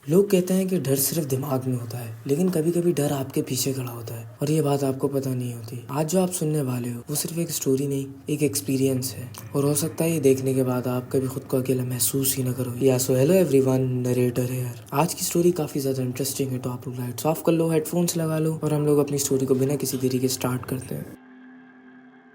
लोग कहते हैं कि डर सिर्फ दिमाग में होता है, लेकिन कभी कभी डर आपके पीछे खड़ा होता है और ये बात आपको पता नहीं होती। आज जो आप सुनने वाले हो वो सिर्फ एक स्टोरी नहीं, एक एक्सपीरियंस है। और हो सकता है ये देखने के बाद आप कभी खुद को अकेला महसूस ही न करो। या so hello everyone, narrator here. आज की स्टोरी काफी ज्यादा इंटरेस्टिंग है, तो आप लोग लाइट्स ऑफ कर लो, हेडफोन्स लगा लो और हम लोग अपनी स्टोरी को बिना किसी देरी के स्टार्ट करते हैं।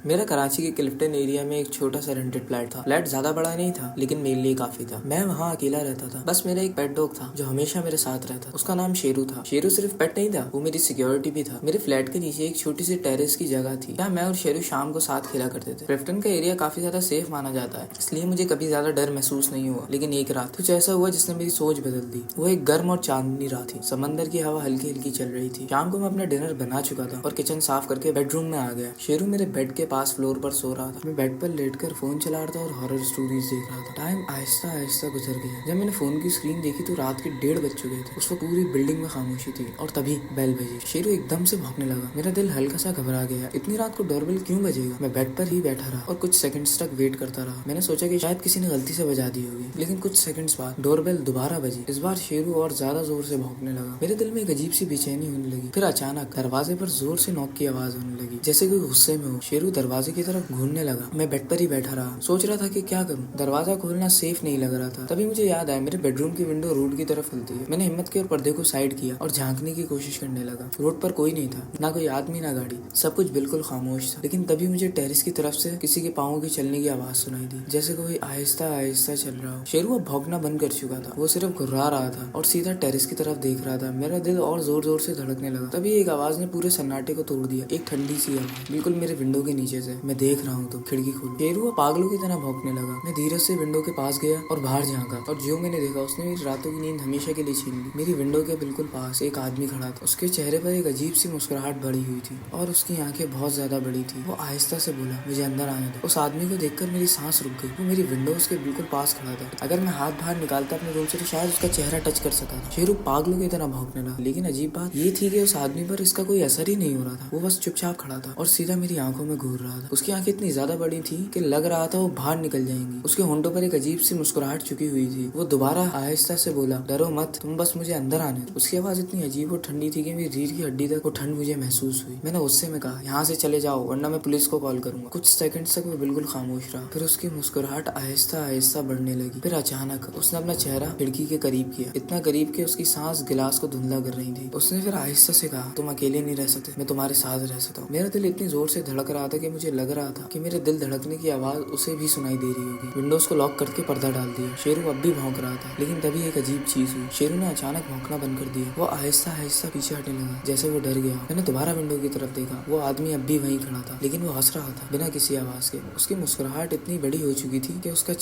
मेरा कराची के क्लिफ्टन एरिया में एक छोटा सा रेंटेड फ्लैट था। फ्लैट ज्यादा बड़ा नहीं था, लेकिन मेरे लिए काफी था। मैं वहाँ अकेला रहता था। बस मेरा एक पेट डॉग था जो हमेशा मेरे साथ रहता। उसका नाम शेरू था। शेरू सिर्फ पेट नहीं था, वो मेरी सिक्योरिटी भी था। मेरे फ्लैट के नीचे एक छोटी सी टेरेस की जगह थी जहाँ मैं और शेरू शाम को साथ खेला करते थे। क्लिफ्टन का एरिया काफी ज्यादा सेफ माना जाता है, इसलिए मुझे कभी ज्यादा डर महसूस नहीं हुआ। लेकिन एक रात कुछ ऐसा हुआ जिसने मेरी सोच बदल दी। वो एक गर्म और चांदनी रात थी। समंदर की हवा हल्की हल्की चल रही थी। शाम को मैं अपना डिनर बना चुका था और किचन साफ करके बेडरूम में आ गया। शेरू मेरे बेड के पास फ्लोर पर सो रहा था। मैं बेड पर लेटकर फोन चला रहा था और हॉरर स्टोरीज देख रहा था। टाइम आहिस्ता आहिस्ता गुजर गया। जब मैंने फोन की स्क्रीन देखी तो रात के 1:30 बज चुके थे। उस वक्त पूरी बिल्डिंग में खामोशी थी और तभी बेल बजी। शेरू एकदम से भौंकने लगा। मेरा दिल हल्का सा घबरा गया। इतनी रात को डोरबेल क्यों बजेगा? मैं बेड पर ही बैठा रहा और कुछ सेकंड्स तक वेट करता रहा। मैंने सोचा कि शायद किसी ने गलती से बजा दी होगी, लेकिन कुछ सेकंड्स बाद डोरबेल दोबारा बजी। इस बार शेरू और ज्यादा जोर से भौंकने लगा। मेरे दिल में एक अजीब सी बेचैनी होने लगी। फिर अचानक दरवाजे पर जोर से नॉक की आवाज होने लगी, जैसे कोई गुस्से में हो। शेरू दरवाजे की तरफ घूमने लगा। मैं बेड पर ही बैठा रहा, सोच रहा था कि क्या करूं। दरवाजा खोलना सेफ नहीं लग रहा था। तभी मुझे याद आया मेरे बेडरूम की विंडो रोड की तरफ खुलती है। मैंने हिम्मत की और पर्दे को साइड किया और झांकने की कोशिश करने लगा। रोड पर कोई नहीं था, ना कोई आदमी ना गाड़ी, सब कुछ बिल्कुल खामोश था। लेकिन तभी मुझे टेरेस की तरफ से किसी के पाँव की चलने की आवाज सुनाई दी, जैसे कोई आहिस्ता आहिस्ता चल रहा हो। शेरू अब भौंकना बंद कर चुका था। वो सिर्फ घुर्रा रहा था और सीधा टेरेस की तरफ देख रहा था। मेरा दिल और जोर जोर से धड़कने लगा। तभी एक आवाज ने पूरे सन्नाटे को तोड़ दिया। एक ठंडी सी आवाज बिल्कुल मेरे विंडो के नीचे से। मैं देख रहा हूँ तो खिड़की खोल। शेरू पागलों की तरह भौंकने लगा। मैं धीरे से विंडो के पास गया और बाहर झांका और जो मैंने देखा उसने मेरी रातों की नींद हमेशा के लिए छीन ली। मेरी विंडो के बिल्कुल पास एक आदमी खड़ा था। उसके चेहरे पर एक अजीब सी मुस्कुराहट भरी हुई थी और उसकी आंखें बहुत ज्यादा बड़ी थी। वो आहिस्ता से बोला, मुझे अंदर आने दो। उस आदमी को देखकर मेरी सांस रुक गई। वो मेरी विंडो के बिल्कुल पास खड़ा था। अगर मैं हाथ बाहर निकालता अपने रूम से तो शायद उसका चेहरा टच कर सकता था। शेरू पागलों की तरह भौंकने लगा। लेकिन अजीब बात ये थी कि उस आदमी पर इसका कोई असर ही नहीं हो रहा था। वो बस चुपचाप खड़ा था और सीधा मेरी आंखों में घूर रहा था। उसकी आंखें इतनी ज्यादा बड़ी थी कि लग रहा था वो बाहर निकल जाएंगी। उसके होंठों पर एक अजीब सी मुस्कुराहट छुपी हुई थी। वो दोबारा आहिस्ता से बोला, डरो मत, तुम बस मुझे अंदर आने दो। उसकी आवाज इतनी अजीब और ठंडी थी कि मेरी रीढ़ की हड्डी तक वो ठंड मुझे महसूस हुई। मैंने गुस्से में कहा, यहाँ से चले जाओ वरना मैं पुलिस को कॉल करूंगा। कुछ सेकंड तक वो बिल्कुल खामोश रहा। फिर उसकी मुस्कुराहट आहिस्ता आहिस्ता बढ़ने लगी। फिर अचानक उसने अपना चेहरा खिड़की के करीब किया, इतना करीब कि उसकी सांस गिलास को धुंधला कर रही थी। उसने फिर आहिस्ता से कहा, तुम अकेले नहीं रह सकते, मैं तुम्हारे साथ रह सकता हूँ। मेरा दिल इतनी जोर से धड़क रहा था कि मुझे लग रहा था कि मेरे दिल धड़कने की आवाज उसे भी सुनाई दे रही होगी। विंडोज को लॉक करके पर्दा डाल दिया। शेरू अब भी भौंक रहा था, लेकिन तभी एक अजीब चीज हुई। शेरू ने अचानक भौंकना बंद कर दिया। वो आहिस्ता आहिस्ता पीछे हटने लगा, जैसे वो डर गया। मैंने दोबारा विंडो की तरफ देखा। वो आदमी अब भी वहीं खड़ा था, लेकिन वो हंस रहा था बिना किसी आवाज के। उसकी मुस्कुराहट इतनी बड़ी हो चुकी थी कि उसका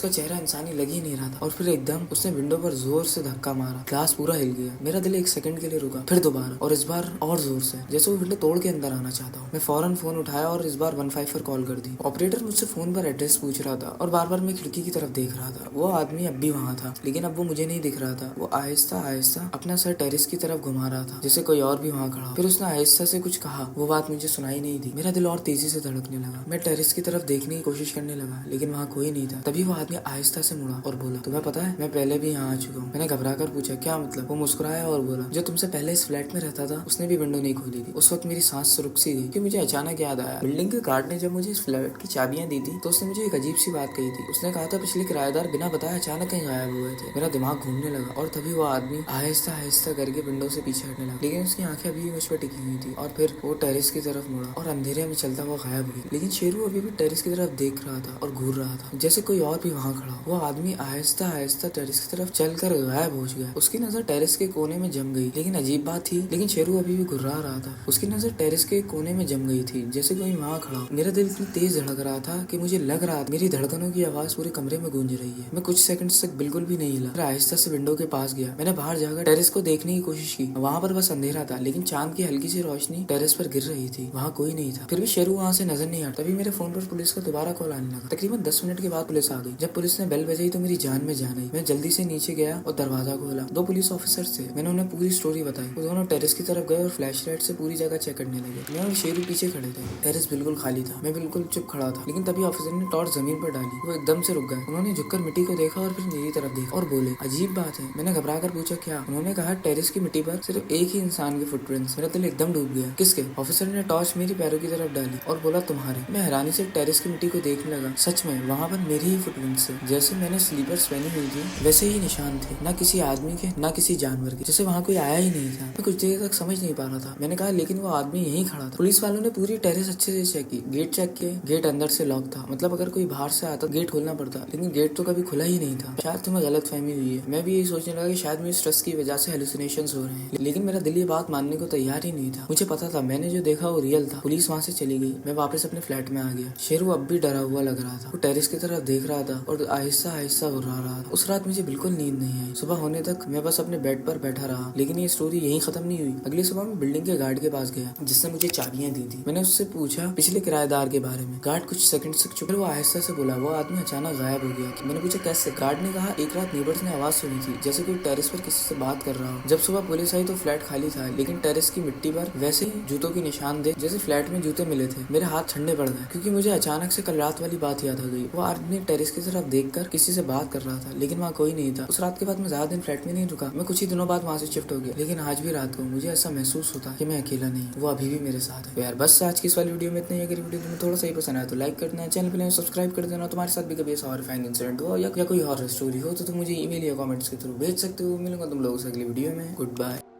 चेहरा इंसानी लग ही नहीं रहा था। और फिर एकदम उसने विंडो पर जोर से धक्का मारा। ग्लास पूरा हिल गया। मेरा दिल एक सेकंड के लिए रुका, फिर दोबारा, और इस बार और जोर से, जैसे वो विंडो तोड़ के अंदर आना चाहता हूँ। मैं फौरन फोन उठाया और इस बार 15 पर कॉल कर दी। ऑपरेटर मुझसे फोन पर एड्रेस पूछ रहा था और बार बार मैं खिड़की की तरफ देख रहा था। वो आदमी अब भी वहाँ था, लेकिन अब वो मुझे नहीं दिख रहा था। वो आहिस्ता आहिस्ता अपना सर टेरेस की तरफ घुमा रहा था, जैसे कोई और भी वहाँ खड़ा। फिर उसने आहिस्ता से कुछ कहा, वो बात मुझे सुनाई नहीं दी। मेरा दिल और तेजी से धड़कने लगा। मैं टेरेस की तरफ देखने की कोशिश करने लगा, लेकिन वहाँ कोई नहीं था। तभी वो आदमी आहिस्ता से मुड़ा और बोला, तुम्हें पता है मैं पहले भी यहाँ आ चुका हूँ। मैंने घबरा कर पूछा, क्या मतलब? वो मुस्कुराया और बोला, जो तुमसे पहले इस फ्लैट में रहता था उसने भी विंडो नहीं खोली थी। उस वक्त मेरी सांस रुक सी गई कि मुझे अचानक याद आया, बिल्डिंग के गार्ड ने जब मुझे इस फ्लैट की चाबियां दी थी तो उसने मुझे एक अजीब सी बात कही थी। उसने कहा था पिछले किराएदार बिना बताए अचानक कहीं गायब हुए थे। मेरा दिमाग घूमने लगा और तभी वो आदमी आहिस्ता आहिस्ता करके विंडो से पीछे हटने लगा, लेकिन उसकी आंखें अभी भी मुझ पर टिकी हुई थी। और फिर वो टेरेस की तरफ मुड़ा और अंधेरे में चलता हुआ गायब हुई। लेकिन शेरू अभी भी टेरेस की तरफ देख रहा था और घूर रहा था, जैसे कोई और भी वहाँ खड़ा। वो आदमी आहिस्ता आहिस्ता टेरेस की तरफ चलकर गायब हो गया। उसकी नजर टेरेस के कोने में जम गई। लेकिन अजीब बात थी, लेकिन शेरू अभी भी घुर्रा रहा था। उसकी नजर टेरेस के कोने में जम गई थी, जैसे कोई वहाँ खड़ा। मेरा दिल इतनी तेज धड़क रहा था कि मुझे लग रहा था मेरी धड़कनों की आवाज पूरे कमरे में गूंज रही है। मैं कुछ सेकंड्स तक बिल्कुल भी नहीं हिला। फिर आहिस्ता से विंडो के पास गया। मैंने बाहर जाकर टेरेस को देखने की कोशिश की। वहाँ पर बस अंधेरा था, लेकिन चांद की हल्की सी रोशनी टेरेस पर गिर रही थी। वहाँ कोई नहीं था। फिर भी शेरू वहाँ से नजर नहीं आता। तभी मेरे फोन पर पुलिस का दोबारा कॉल आने लगा। तकरीबन 10 मिनट के बाद पुलिस आ गई। जब पुलिस ने बेल बजाई तो मेरी जान में जान आई। मैं जल्दी से नीचे गया और दरवाजा खोला। 2 पुलिस ऑफिसर थे। मैंने उन्हें पूरी स्टोरी बताई। वो दोनों टेरेस की तरफ गए और फ्लैश लाइट से पूरी जगह चेक करने लगे। मैं और शेरू पीछे खड़े थे। टेरेस टेरेस बिल्कुल खाली था। मैं बिल्कुल चुप खड़ा था, लेकिन तभी ऑफिसर ने टॉर्च जमीन पर डाली। वो एकदम से रुक गए। उन्होंने झुककर मिट्टी को देखा और फिर मेरी तरफ देखा और बोले, अजीब बात है। मैंने घबरा कर पूछा, क्या? उन्होंने कहा, टेरेस की मिट्टी पर सिर्फ एक ही इंसान के फुटप्रिंट्स। मेरा दिल एकदम डूब गया। किसके? ऑफिसर ने टॉर्च मेरी पैरों की तरफ डाली और बोला, तुम्हारे। मैं हैरानी से टेरेस की मिट्टी को देखने लगा। सच में वहाँ पर मेरे ही फुटप्रिंट्स थे। जैसे मैंने स्लीपर्स पहनी हुई थी वैसे ही निशान थे, ना किसी आदमी के ना किसी जानवर के, जैसे वहाँ कोई आया ही नहीं था। मैं कुछ देर तक समझ नहीं पा रहा था। मैंने कहा, लेकिन वो आदमी यहीं खड़ा था। पुलिस वालों ने पूरी टेरेस अच्छे से चेक की, गेट चेक किए। गेट अंदर से लॉक था, मतलब अगर कोई बाहर से आता गेट खोलना पड़ता, लेकिन गेट तो कभी खुला ही नहीं था। शायद तुम्हें गलतफहमी हुई है। मैं भी यही सोचने लगा कि शायद मेरे स्ट्रेस की वजह से हेलुसिनेशंस हो रहे हैं, लेकिन मेरा दिल ये बात मानने को तैयार ही नहीं था। मुझे पता था मैंने जो देखा वो रियल था। पुलिस वहाँ से चली गई। मैं वापस अपने फ्लैट में आ गया। शेरू अब भी डरा हुआ लग रहा था। वो टेरेस की तरफ देख रहा था और आहिस्ता आहिस्ता गुर्रा रहा था। उस रात मुझे बिल्कुल नींद नहीं आई। सुबह होने तक मैं बस अपने बेड पर बैठा रहा। लेकिन ये स्टोरी यहीं खत्म नहीं हुई। अगली सुबह मैं बिल्डिंग के गार्ड के पास गया, जिसने मुझे चाबियां दी थी। मैंने उससे पूछा पिछले किराएदार के बारे में। गार्ड कुछ सेकंड तक चुप। वो आहिस्ता से बोला, वो आदमी अचानक गायब हो गया। मैंने पूछा, कैसे? गार्ड ने कहा, एक रात नेबर्स ने आवाज सुनी थी, जैसे कोई टेरेस पर किसी से बात कर रहा हो। जब सुबह पुलिस आई तो फ्लैट खाली था, लेकिन टेरेस की मिट्टी पर वैसे ही जूतों के निशान थे जैसे फ्लैट में जूते मिले थे। मेरे हाथ ठंडे पड़ गए, क्योंकि मुझे अचानक से कल रात वाली बात याद आ गई। वो आदमी टेरेस की तरफ देखकर किसी से बात कर रहा था, लेकिन वहाँ कोई नहीं था। उस रात के बाद मैं ज्यादा दिन फ्लैट में नहीं रुका। मैं कुछ ही दिनों बाद वहाँ से शिफ्ट हो गया, लेकिन आज भी रात को मुझे ऐसा महसूस होता है कि मैं अकेला नहीं, वो अभी भी मेरे साथ है। तो यार बस आज की इस वाली वीडियो में इतना ही। अगर वीडियो तुम्हें थोड़ा सा ही पसंद आया तो लाइक कर देना, चैनल पे सब्सक्राइब कर देना। तुम्हारे साथ भी कभी ऐसा हॉररिफाइंग इंसिडेंट हो या कोई हॉरर स्टोरी हो तो तुम मुझे ईमेल या कमेंट्स के थ्रू भेज सकते हो। मिलूंगा तुम लोगों से अगली वीडियो में। Good bye.